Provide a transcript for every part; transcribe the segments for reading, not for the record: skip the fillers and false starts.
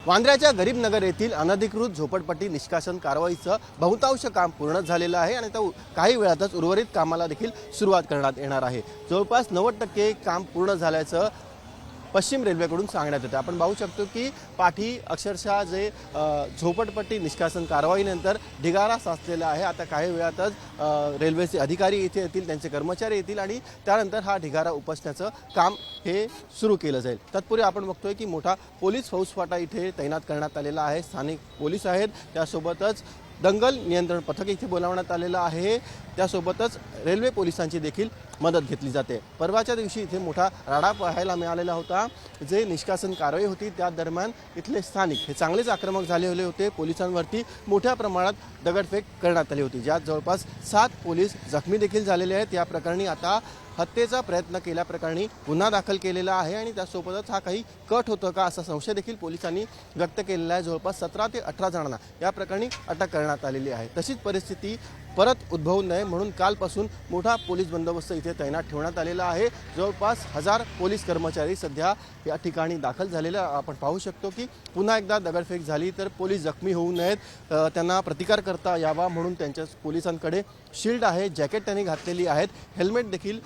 वांद्र्याच्या गरीबनगर येथील अनधिकृत झोपडपट्टी निष्कासन कारवाईचं बहुतांश काम पूर्ण झालेलं आहे आणि काही वेळातच उर्वरित कामाला देखील सुरुवात करण्यात येणार आहे। जवळपास 90% काम पूर्ण झाल्याचं पश्चिम रेल्वेकडून सांगण्यात येतं। आपण पाहू शकतो की पाठी अक्षरशः जे झोपडपट्टी निष्कासन कारवाईनंतर ढिगारा साचलेला आहे। आता काही वेळातच रेल्वेचे अधिकारी इथे येतील, त्यांचे कर्मचारी येतील आणि त्यानंतर हा ढिगारा उपसण्याचं काम हे सुरू केलं जाईल। तत्पूर्वी आपण बघतोय की मोठा पोलीस फौजफाटा इथे तैनात करण्यात आलेला आहे। स्थानिक पोलीस आहेत, त्यासोबतच दंगल नियंत्रण पथक इथे बोलावण्यात आलेलं आहे। त्यासोबतच रेल्वे पोलिसांची देखील मदत घेतली जाते। परवाच्या दिवशी इथे मोठा राडा पाहायला मिळालेला होता। जे निष्कासन कारवाई होती त्या दरम्यान इथले स्थानिक हे चांगलेच आक्रमक झालेले होते। पोलिसांवरती मोठ्या प्रमाणात दगडफेक करण्यात आली होती, ज्यात जवळपास 7 पोलीस जखमी देखील झालेले आहेत। या प्रकरणी आता हत्येचा प्रयत्न केल्याप्रकरणी गुन्हा दाखल केलेला आहे आणि त्यासोबतच हा काही कट होतं का असा संशय देखील पोलिसांनी व्यक्त केलेला आहे। जवळपास 17 ते 18 जणांना या प्रकरणी अटक करण्यात आलेली आहे। तशीच परिस्थिती परत उद्भवू नये म्हणून कालपासून मोठा पोलीस बंदोबस्त इथे तैनात ठेवण्यात आलेला आहे। जवळपास 1000 पोलीस कर्मचारी सध्या या ठिकाणी दाखल झालेला आपण पाहू शकतो की पुन्हा एकदा दगडफेक झाली तर पोलीस जखमी होऊ नयेत, त्यांना प्रतिकार करता यावा म्हणून त्यांच्या पोलिसांकडे शील्ड आहे, जॅकेट त्यांनी घातलेली आहेत, हेल्मेट देखील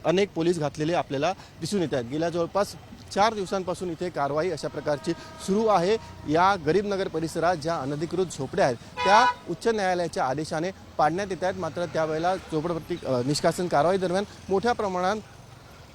अनेक पोलीस घातलेले आपल्याला दिसून येत आहेत। गेल्या जवळपास 4 दिवसांपासून इथे कारवाई अशा प्रकारची सुरू आहे। या गरीबनगर परिसरात ज्या अनधिकृत झोपड्या आहेत त्या उच्च न्यायालयाच्या आदेशाने पाडण्यात येत आहेत। मात्र त्यावेळेला झोपडपट्टी निष्कासन कारवाई दरम्यान मोठ्या प्रमाणात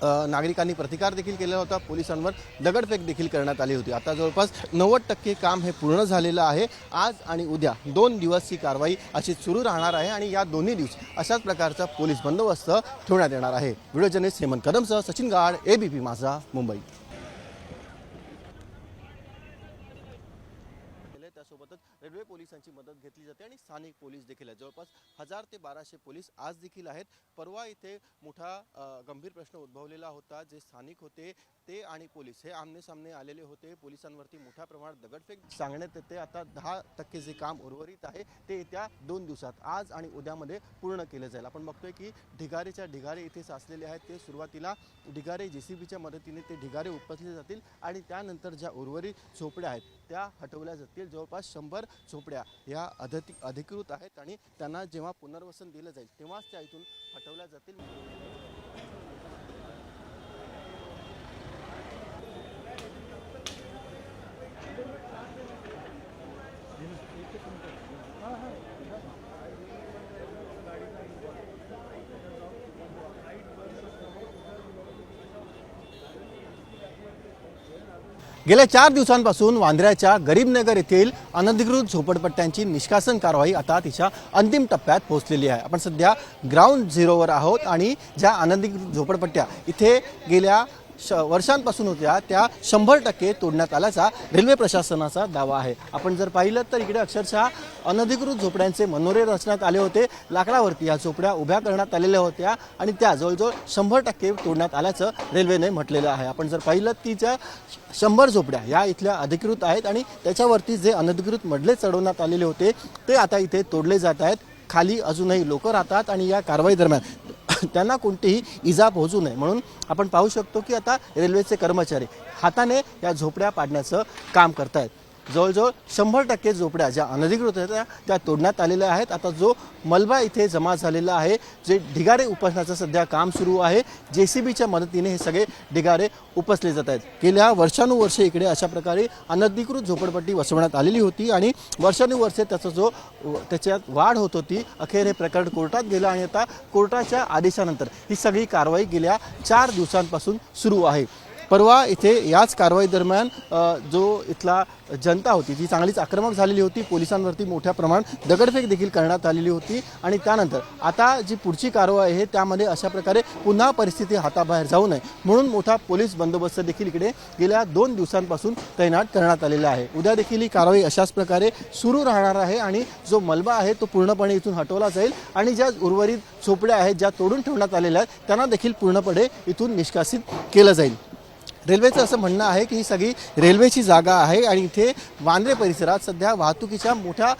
नागरिकांनी प्रतिकार देखील केला होता, पोलिसांवर दगडफेक देखील करण्यात आली होती। आता जवळपास 90% काम हे पूर्ण झालेलं आहे। आज आणि उद्या 2 दिवस ही कारवाई अशी सुरू राहणार आहे आणि या दोन्ही दिवस अशाच प्रकारचा पोलीस बंदोबस्त ठेवण्यात येणार आहे। व्हिडिओ जर्नलिस्ट हेमंत कदमसह सचिन गाड, ABP माझा, मुंबई। त्यासोबतच रेल्वे पोलिसांची मदत घेतली जाते आणि स्थानिक पोलीस देखील आहेत। जवळपास 1000 ते 1200 पोलीस आज देखील आहेत। परवा इथे मोठा गंभीर प्रश्न उद्भवलेला होता। जे स्थानिक होते ते आणि पोलीस हे आमने सामने आलेले होते। पोलिसांवरती मोठ्या प्रमाणात दगडफेक सांगण्यात येते। आता 10% जे काम उर्वरित आहे ते येत्या 2 दिवसात आज आणि उद्यामध्ये पूर्ण केले जाईल। आपण बघतोय की ढिगारे इथे साचलेले आहेत। ते सुरुवातीला ढिगारे JCBच्या मदतीने ते ढिगारे उपसले जातील आणि त्यानंतर ज्या उर्वरित झोपड्या आहेत त्या हटवल्या जातील। जवळपास 100 झोपड्या या अधिकृत आहेत आणि त्यांना जेव्हा पुनर्वसन दिलं जाईल तेव्हाच त्या इथून हटवल्या जातील। गेल्या 4 दिवसांपासून वांद्र्याच्या गरीबनगर येथील अनधिकृत झोपडपट्ट्यांची निष्कासन कारवाई आता तिच्या अंतिम टप्प्यात पोहोचलेली आहे। आपण सध्या ग्राउंड झिरोवर आहोत आणि ज्या अनधिकृत झोपडपट्ट्या इथे गेल्या वर्षांपासून होत्या त्या 100% तोडण्यात आल्याचा रेल्वे प्रशासनाचा दावा आहे। आपण जर पाहिलं तर इकडे अक्षरशः अनधिकृत झोपड्यांचे मनोरे रचण्यात आले होते। लाकडावरती या झोपड्या उभ्या करण्यात आलेल्या होत्या आणि त्या जवळजवळ 100% तोडण्यात आल्याचं रेल्वेने म्हटलेलं आहे। आपण जर पाहिलं ती ज्या 100 झोपड्या या इथल्या अधिकृत आहेत आणि त्याच्यावरती जे अनधिकृत मडले चढवण्यात आलेले होते ते आता इथे तोडले जात आहेत। खाली अजूनही लोक राहतात आणि या कारवाई दरम्यान त्यांना कोणतीही इजा पोहोचू नये म्हणून आपण पाहू शकतो की आता रेल्वेचे कर्मचारी हाताने या झोपड्या पाडण्याचं काम करतायत। जवळजवळ 100% झोपड्या ज्या अनधिकृत होत्या त्या तोडण्यात आलेल्या आहेत। आता जो मलबा इथे जमा झालेला आहे, जे ढिगारे उपसण्याचं सध्या काम सुरू आहे, JCBच्या मदतीने हे सगळे ढिगारे उपसले जात आहेत। गेल्या वर्षानुवर्षे इकडे अशा प्रकारे अनधिकृत झोपडपट्टी वसवण्यात आलेली होती आणि वर्षानुवर्षे त्याच्यात वाढ होत होती। अखेर हे प्रकरण कोर्टात गेलं आणि आता कोर्टाच्या आदेशानंतर ही सगळी कारवाई गेल्या 4 दिवसांपासून सुरू आहे। परवा इथे याच कारवाई दरम्यान जो इथला जनता होती ती चांगलीच आक्रमक झालेली होती। पोलिसांवरती मोठ्या प्रमाणात दगडफेक देखील करण्यात आलेली होती आणि त्यानंतर आता जी पुढची कारवाई आहे त्यामध्ये अशा प्रकारे पुन्हा परिस्थिती हाताबाहेर जाऊ नये म्हणून मोठा पोलीस बंदोबस्त देखील इकडे गेल्या 2 दिवसांपासून तैनात करण्यात आलेला आहे। उद्या देखील ही कारवाई अशाच प्रकारे सुरू राहणार आहे आणि जो मलबा आहे तो पूर्णपणे इथून हटवला जाईल आणि ज्या उर्वरित झोपड्या आहेत ज्या तोडून ठेवण्यात आलेल्या आहेत त्यांना देखील पूर्णपणे इथून निष्कासित केलं जाईल। रेल्वेचं असं म्हणणं आहे की ही सगळी रेल्वेची जागा आहे आणि इथे वांद्रे परिसरात सध्या वाहतुकीच्या मोठ्या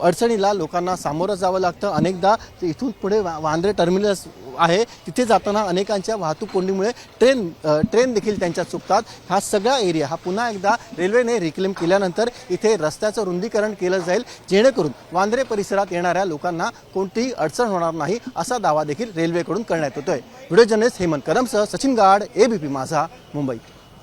अडचणीला लोकांना सामोरं जावं लागतं। अनेकदा इथून पुढे वांद्रे टर्मिनस आहे तिथे जाताना अनेकांच्या वाहतूक कोंडीमुळे ट्रेन देखील त्यांच्या चुकतात। हा सगळा एरिया हा पुन्हा एकदा रेल्वेने रिक्लेम केल्यानंतर इथे रस्त्याचं रुंदीकरण केलं जाईल, जेणेकरून वांद्रे परिसरात येणाऱ्या लोकांना कोणतीही अडचण होणार नाही असा दावा देखील रेल्वेकडून करण्यात येतोय। व्हिडिओ जर्नलिस्ट हेमंत कदमसह सचिन गाड, ABP माझा, मुंबई।